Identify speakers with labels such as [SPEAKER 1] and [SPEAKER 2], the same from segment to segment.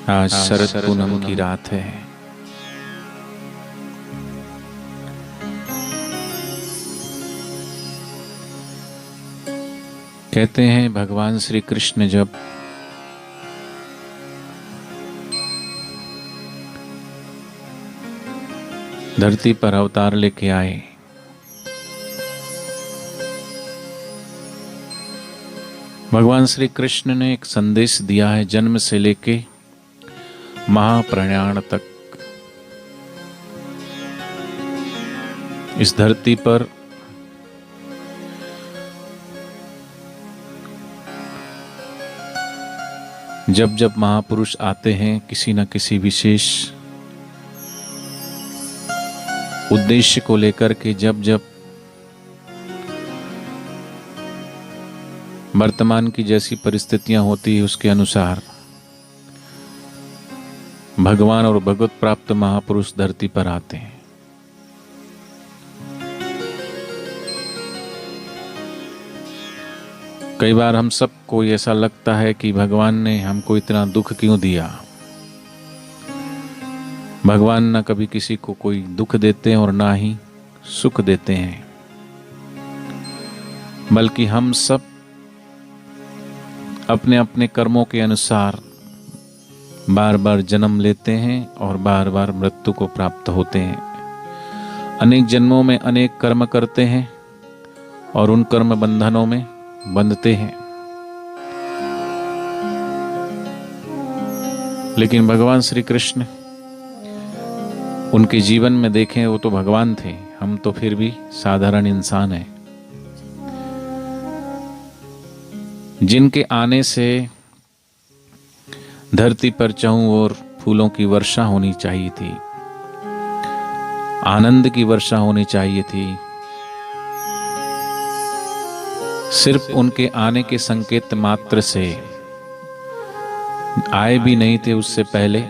[SPEAKER 1] आज शरद पूनम की रात है। कहते हैं भगवान श्री कृष्ण जब धरती पर अवतार लेके आए, भगवान श्री कृष्ण ने एक संदेश दिया है जन्म से लेके महाप्रयाण तक। इस धरती पर जब जब महापुरुष आते हैं किसी न किसी विशेष उद्देश्य को लेकर के, जब जब वर्तमान की जैसी परिस्थितियां होती है उसके अनुसार भगवान और भगवत प्राप्त महापुरुष धरती पर आते हैं। कई बार हम सबको ऐसा लगता है कि भगवान ने हमको इतना दुख क्यों दिया। भगवान न कभी किसी को कोई दुख देते हैं और ना ही सुख देते हैं, बल्कि हम सब अपने अपने कर्मों के अनुसार बार बार जन्म लेते हैं और बार बार मृत्यु को प्राप्त होते हैं। अनेक जन्मों में अनेक कर्म करते हैं और उन कर्म बंधनों में बंधते हैं। लेकिन भगवान श्री कृष्ण, उनके जीवन में देखें वो तो भगवान थे, हम तो फिर भी साधारण इंसान हैं। जिनके आने से धरती पर चारों ओर फूलों की वर्षा होनी चाहिए थी, आनंद की वर्षा होनी चाहिए थी, सिर्फ उनके आने के संकेत मात्र से आए भी नहीं थे, उससे पहले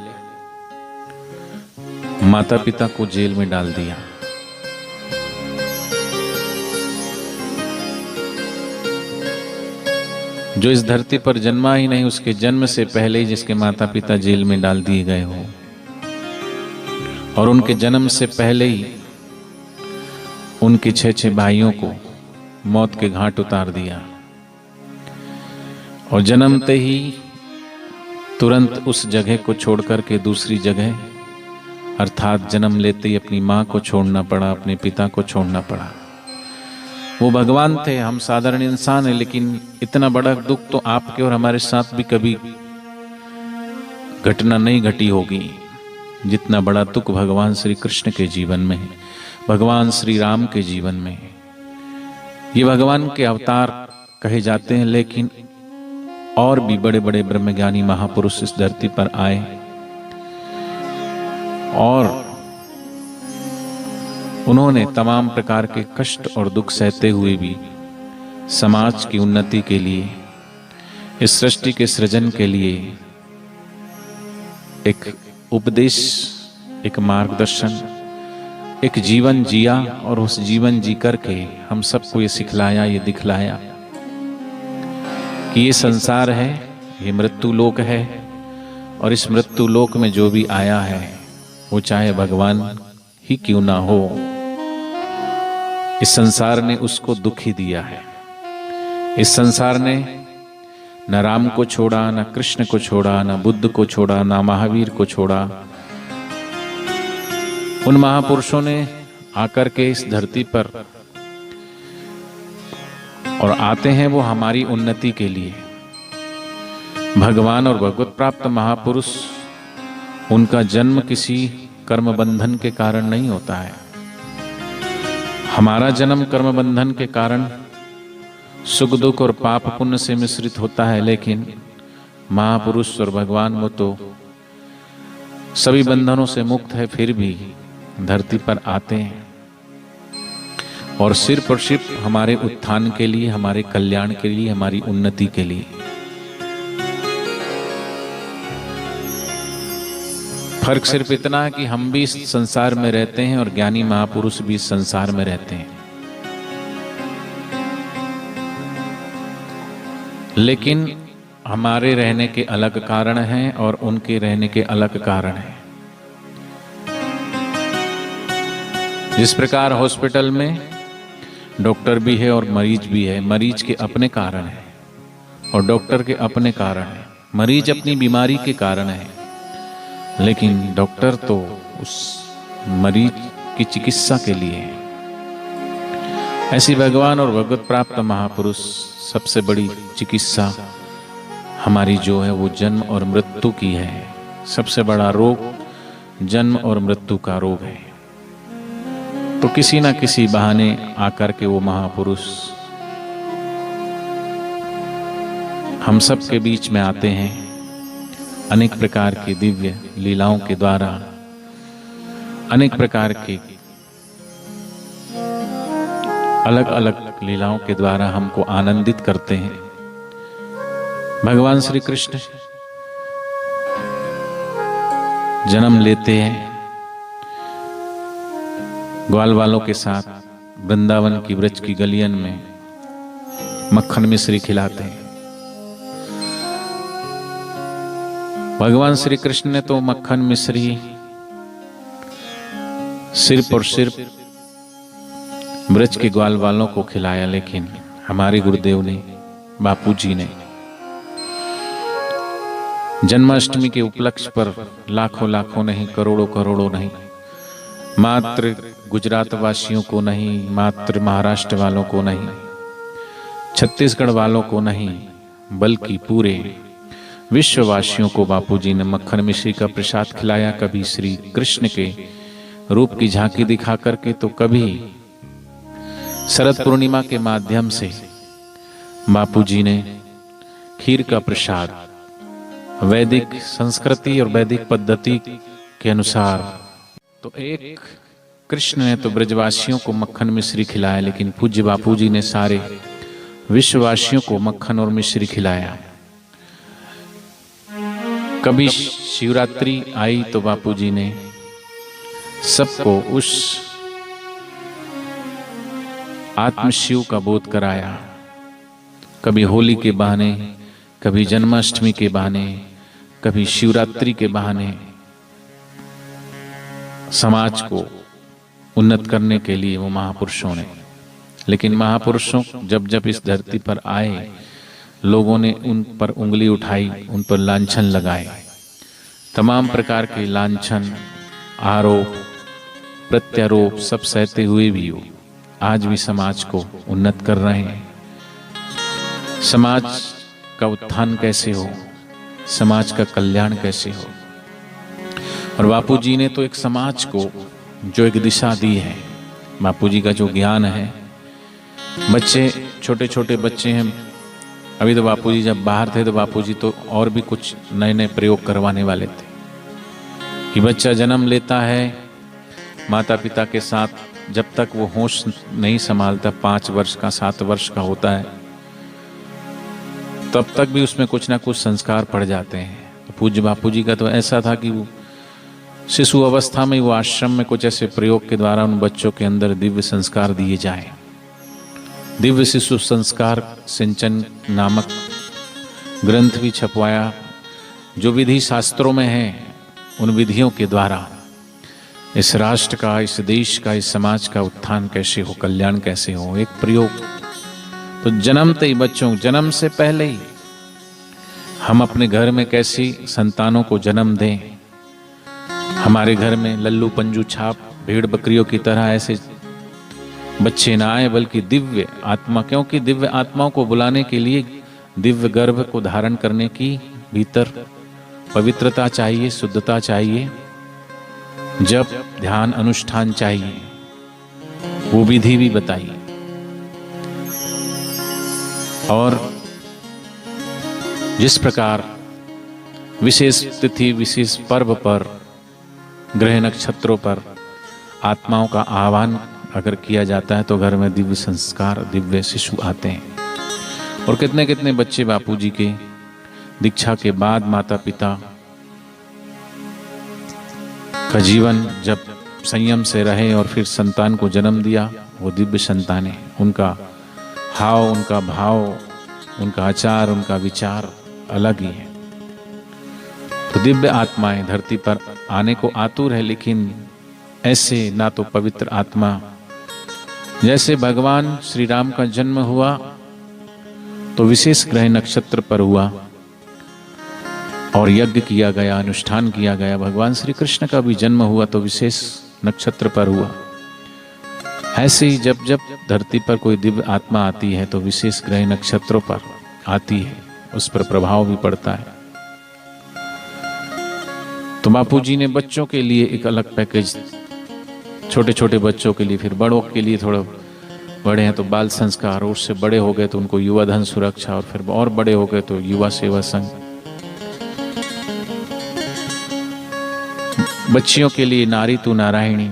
[SPEAKER 1] माता पिता को जेल में डाल दिया। जो इस धरती पर जन्मा ही नहीं, उसके जन्म से पहले ही जिसके माता पिता जेल में डाल दिए गए हो, और उनके जन्म से पहले ही उनके 6 भाइयों को मौत के घाट उतार दिया, और जन्मते ही तुरंत उस जगह को छोड़कर के दूसरी जगह, अर्थात जन्म लेते ही अपनी माँ को छोड़ना पड़ा, अपने पिता को छोड़ना पड़ा। वो भगवान थे, हम साधारण इंसान हैं, लेकिन इतना बड़ा दुख तो आपके और हमारे साथ भी कभी घटना नहीं घटी होगी जितना बड़ा दुख भगवान श्री कृष्ण के जीवन में है, भगवान श्री राम के जीवन में है। ये भगवान के अवतार कहे जाते हैं, लेकिन और भी बड़े बड़े ब्रह्मज्ञानी महापुरुष इस धरती पर आए और उन्होंने तमाम प्रकार के कष्ट और दुख सहते हुए भी समाज की उन्नति के लिए, इस सृष्टि के सृजन के लिए एक उपदेश, एक मार्गदर्शन, एक जीवन जिया, और उस जीवन जी करके हम सबको ये सिखलाया, ये दिखलाया कि ये संसार है, ये मृत्यु लोक है, और इस मृत्यु लोक में जो भी आया है वो चाहे भगवान ही क्यों ना हो, इस संसार ने उसको दुख ही दिया है। इस संसार ने न राम को छोड़ा, न कृष्ण को छोड़ा, न बुद्ध को छोड़ा, न महावीर को छोड़ा। उन महापुरुषों ने आकर के इस धरती पर, और आते हैं वो हमारी उन्नति के लिए। भगवान और भगवत प्राप्त महापुरुष, उनका जन्म किसी कर्म बंधन के कारण नहीं होता है। हमारा जन्म कर्म बंधन के कारण सुख दुख और पाप पुण्य से मिश्रित होता है, लेकिन महापुरुष और भगवान वो तो सभी बंधनों से मुक्त है, फिर भी धरती पर आते हैं और सिर्फ और सिर्फ हमारे उत्थान के लिए, हमारे कल्याण के लिए, हमारी उन्नति के लिए। फर्क सिर्फ इतना है कि हम भी इस संसार में रहते हैं और ज्ञानी महापुरुष भी इस संसार में रहते हैं, लेकिन हमारे रहने के अलग कारण हैं और उनके रहने के अलग कारण हैं। जिस प्रकार हॉस्पिटल में डॉक्टर भी है और मरीज भी है, मरीज के अपने कारण हैं और डॉक्टर के अपने कारण हैं। मरीज अपनी बीमारी के कारण है, लेकिन डॉक्टर तो उस मरीज की चिकित्सा के लिए है। ऐसी भगवान और भगवत प्राप्त महापुरुष सबसे बड़ी चिकित्सा हमारी जो है वो जन्म और मृत्यु की है। सबसे बड़ा रोग जन्म और मृत्यु का रोग है। तो किसी ना किसी बहाने आकर के वो महापुरुष हम सब के बीच में आते हैं, अनेक प्रकार की दिव्य लीलाओं के द्वारा, अनेक प्रकार की अलग अलग लीलाओं के द्वारा हमको आनंदित करते हैं। भगवान श्री कृष्ण जन्म लेते हैं, ग्वाल वालों के साथ वृंदावन की ब्रज की गलियन में मक्खन मिश्री खिलाते हैं। भगवान श्री कृष्ण ने तो मक्खन मिश्री सिर्फ और सिर्फ ब्रज के ग्वाल वालों को खिलाया, लेकिन हमारे गुरुदेव ने, बापूजी ने जन्माष्टमी के उपलक्ष्य पर लाखों लाखों नहीं, करोड़ों करोड़ों नहीं, मात्र गुजरात वासियों को नहीं, मात्र महाराष्ट्र वालों को नहीं, छत्तीसगढ़ वालों को नहीं, बल्कि पूरे विश्ववासियों को बापूजी ने मक्खन मिश्री का प्रसाद खिलाया। कभी श्री कृष्ण के रूप की झांकी दिखा करके, तो कभी शरद पूर्णिमा के माध्यम से बापूजी ने खीर का प्रसाद वैदिक संस्कृति और वैदिक पद्धति के अनुसार। तो एक कृष्ण ने तो ब्रजवासियों को मक्खन मिश्री खिलाया, लेकिन पूज्य बापूजी ने सारे विश्ववासियों को मक्खन और मिश्री खिलाया। कभी शिवरात्रि आई तो बापूजी ने सबको उस आत्मशिव का बोध कराया। कभी होली के बहाने, कभी जन्माष्टमी के बहाने, कभी शिवरात्रि के बहाने समाज को उन्नत करने के लिए वो महापुरुषों ने। लेकिन महापुरुषों जब जब इस धरती पर आए, लोगों ने उन पर उंगली उठाई, उन पर लांछन लगाए। तमाम प्रकार के लांछन, आरोप, प्रत्यारोप सब सहते हुए भी वो आज भी समाज को उन्नत कर रहे हैं। समाज का उत्थान कैसे हो, समाज का कल्याण कैसे हो। और बापूजी ने तो एक समाज को जो एक दिशा दी है, बापूजी का जो ज्ञान है। बच्चे, छोटे छोटे बच्चे हैं, अभी तो बापूजी जब बाहर थे तो बापूजी तो और भी कुछ नए नए प्रयोग करवाने वाले थे कि बच्चा जन्म लेता है, माता पिता के साथ जब तक वो होश नहीं संभालता, 5 वर्ष का 7 वर्ष का होता है, तब तक भी उसमें कुछ ना कुछ संस्कार पड़ जाते हैं। तो पूज्य बापूजी का तो ऐसा था कि वो शिशु अवस्था में वो आश्रम में कुछ ऐसे प्रयोग के द्वारा उन बच्चों के अंदर दिव्य संस्कार दिए जाएं। दिव्य शिशु संस्कार सिंचन नामक ग्रंथ भी छपवाया, जो विधि शास्त्रों में है, उन विधियों के द्वारा इस राष्ट्र का, इस देश का, इस समाज का उत्थान कैसे हो, कल्याण कैसे हो, एक प्रयोग। तो जन्मते ही बच्चों, जन्म से पहले ही हम अपने घर में कैसी संतानों को जन्म दें। हमारे घर में लल्लू पंजू छाप भेड़ बकरियों की तरह ऐसे बच्चे ना आए, बल्कि दिव्य आत्मा, क्योंकि दिव्य आत्माओं को बुलाने के लिए दिव्य गर्भ को धारण करने की भीतर पवित्रता चाहिए, शुद्धता चाहिए, जप ध्यान अनुष्ठान चाहिए, वो विधि भी बताइए। और जिस प्रकार विशेष तिथि, विशेष पर्व पर, ग्रह नक्षत्रों पर आत्माओं का आह्वान अगर किया जाता है तो घर में दिव्य संस्कार, दिव्य शिशु आते हैं। और कितने कितने बच्चे बापूजी के दीक्षा के बाद माता पिता का जीवन जब संयम से रहे और फिर संतान को जन्म दिया, वो दिव्य संतानें, उनका हाव, उनका भाव, उनका आचार, उनका विचार अलग ही है। तो दिव्य आत्माएं धरती पर आने को आतुर है, लेकिन ऐसे ना तो पवित्र आत्मा, जैसे भगवान श्री राम का जन्म हुआ तो विशेष ग्रह नक्षत्र पर हुआ और यज्ञ किया गया, अनुष्ठान किया गया। भगवान श्री कृष्ण का भी जन्म हुआ तो विशेष नक्षत्र पर हुआ। ऐसे ही जब जब धरती पर कोई दिव्य आत्मा आती है तो विशेष ग्रह नक्षत्रों पर आती है, उस पर प्रभाव भी पड़ता है। तो बापू जी ने बच्चों के लिए एक अलग पैकेज, छोटे छोटे बच्चों के लिए, फिर बड़ों के लिए थोड़ा बड़े हैं तो बाल संस्कार, और उससे बड़े हो गए तो उनको युवा धन सुरक्षा, और फिर और बड़े हो गए तो युवा सेवा संघ। बच्चियों के लिए नारी तू नारायणी,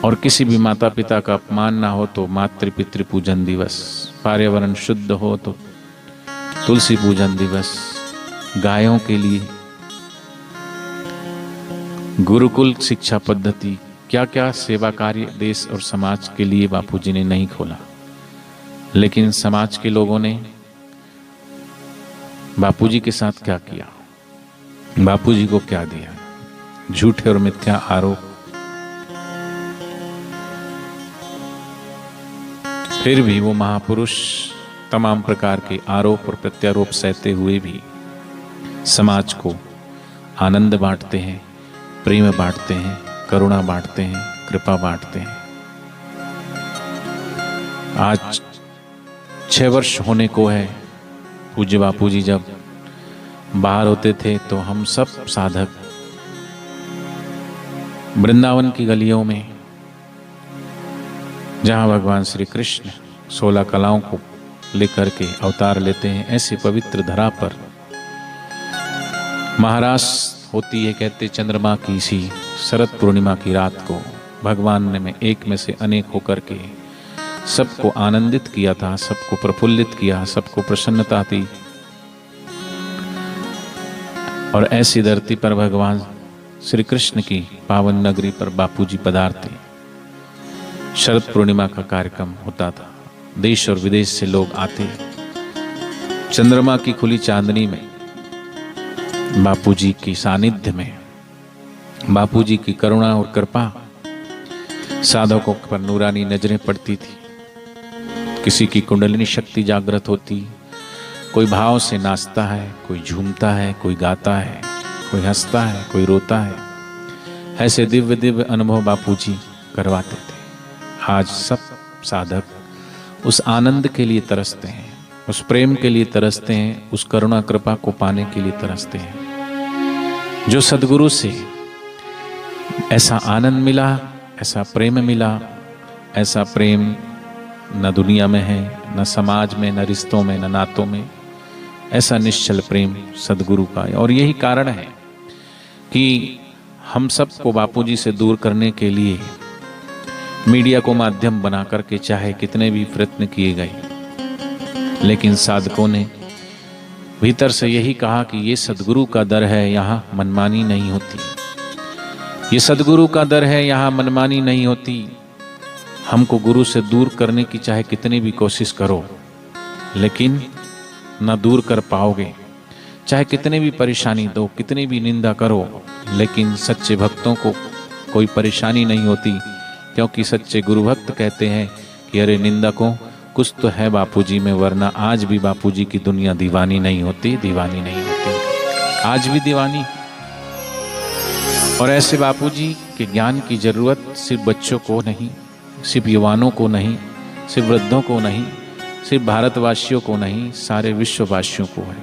[SPEAKER 1] और किसी भी माता पिता का अपमान ना हो तो मातृ पितृ पूजन दिवस, पर्यावरण शुद्ध हो तो तुलसी पूजन दिवस, गायों के लिए गुरुकुल शिक्षा पद्धति, क्या क्या सेवा कार्य देश और समाज के लिए बापूजी ने नहीं खोला, लेकिन समाज के लोगों ने बापूजी के साथ क्या किया, बापूजी को क्या दिया? झूठे और मिथ्या आरोप। फिर भी वो महापुरुष तमाम प्रकार के आरोप और प्रत्यारोप सहते हुए भी समाज को आनंद बांटते हैं, प्रेम बांटते हैं, करुणा बांटते हैं, कृपा बांटते हैं। आज 6 वर्ष होने को है। पूज्य बापूजी जब बाहर होते थे तो हम सब साधक वृंदावन की गलियों में, जहां भगवान श्री कृष्ण 16 कलाओं को लेकर के अवतार लेते हैं, ऐसी पवित्र धरा पर महाराज होती है, कहते चंद्रमा की सी शरद पूर्णिमा की रात को भगवान ने एक में से अनेक होकर के सबको आनंदित किया था, सबको प्रफुल्लित किया, सबको प्रसन्नता दी। और ऐसी धरती पर भगवान श्री कृष्ण की पावन नगरी पर बापूजी पधारते। शरद पूर्णिमा का कार्यक्रम होता था, देश और विदेश से लोग आते। चंद्रमा की खुली चांदनी में बापूजी की सानिध्य में बापूजी की करुणा और कृपा साधकों पर नूरानी नजरें पड़ती थी। किसी की कुंडलिनी शक्ति जागृत होती, कोई भाव से नाचता है, कोई झूमता है, कोई गाता है, कोई हंसता है, कोई रोता है। ऐसे दिव्य दिव्य अनुभव बापूजी करवाते थे। आज सब साधक उस आनंद के लिए तरसते हैं, उस प्रेम के लिए तरसते हैं, उस करुणा कृपा को पाने के लिए तरसते हैं। जो सद्गुरु से ऐसा आनंद मिला, ऐसा प्रेम मिला, ऐसा प्रेम न दुनिया में है, न समाज में, न रिश्तों में, न नातों में। ऐसा निश्चल प्रेम सद्गुरु का है। और यही कारण है कि हम सबको बापूजी से दूर करने के लिए मीडिया को माध्यम बना करके चाहे कितने भी प्रयत्न किए गए, लेकिन साधकों ने भीतर से यही कहा कि ये सद्गुरु का दर है, यहाँ मनमानी नहीं होती। ये सद्गुरु का दर है, यहाँ मनमानी नहीं होती। हमको गुरु से दूर करने की चाहे कितनी भी कोशिश करो, लेकिन न दूर कर पाओगे। चाहे कितने भी परेशानी दो, कितनी भी निंदा करो, लेकिन सच्चे भक्तों को कोई परेशानी नहीं होती, क्योंकि सच्चे गुरु भक्त कहते हैं कि अरे निंदकों, कुछ तो है बापूजी में, वरना आज भी बापूजी की दुनिया दीवानी नहीं होती, दीवानी नहीं होती, आज भी दीवानी। और ऐसे बापूजी के ज्ञान की जरूरत सिर्फ बच्चों को नहीं, सिर्फ युवानों को नहीं, सिर्फ वृद्धों को नहीं, सिर्फ भारतवासियों को नहीं, सारे विश्ववासियों को है।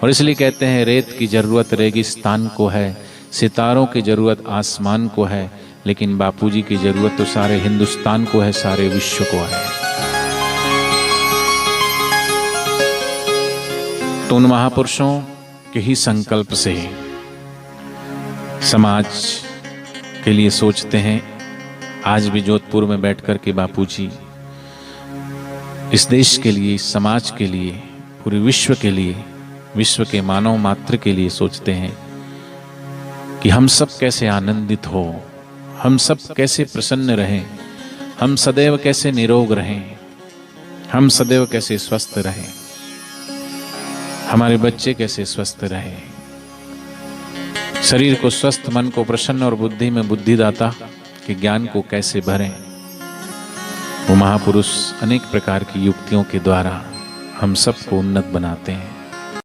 [SPEAKER 1] और इसलिए कहते हैं रेत की जरूरत रेगिस्तान को है, सितारों की जरूरत आसमान को है, लेकिन बापूजी की जरूरत तो सारे हिंदुस्तान को है, सारे विश्व को है। तो उन महापुरुषों के ही संकल्प से समाज के लिए सोचते हैं। आज भी जोधपुर में बैठकर के बापूजी इस देश के लिए, इस समाज के लिए, पूरे विश्व के लिए, विश्व के मानव मात्र के लिए सोचते हैं कि हम सब कैसे आनंदित हो, हम सब कैसे प्रसन्न रहें, हम सदैव कैसे निरोग रहें, हम सदैव कैसे स्वस्थ रहें। हमारे बच्चे कैसे स्वस्थ रहे, शरीर को स्वस्थ, मन को प्रसन्न और बुद्धि में बुद्धिदाता के ज्ञान को कैसे भरें, वो महापुरुष अनेक प्रकार की युक्तियों के द्वारा हम सबको उन्नत बनाते हैं।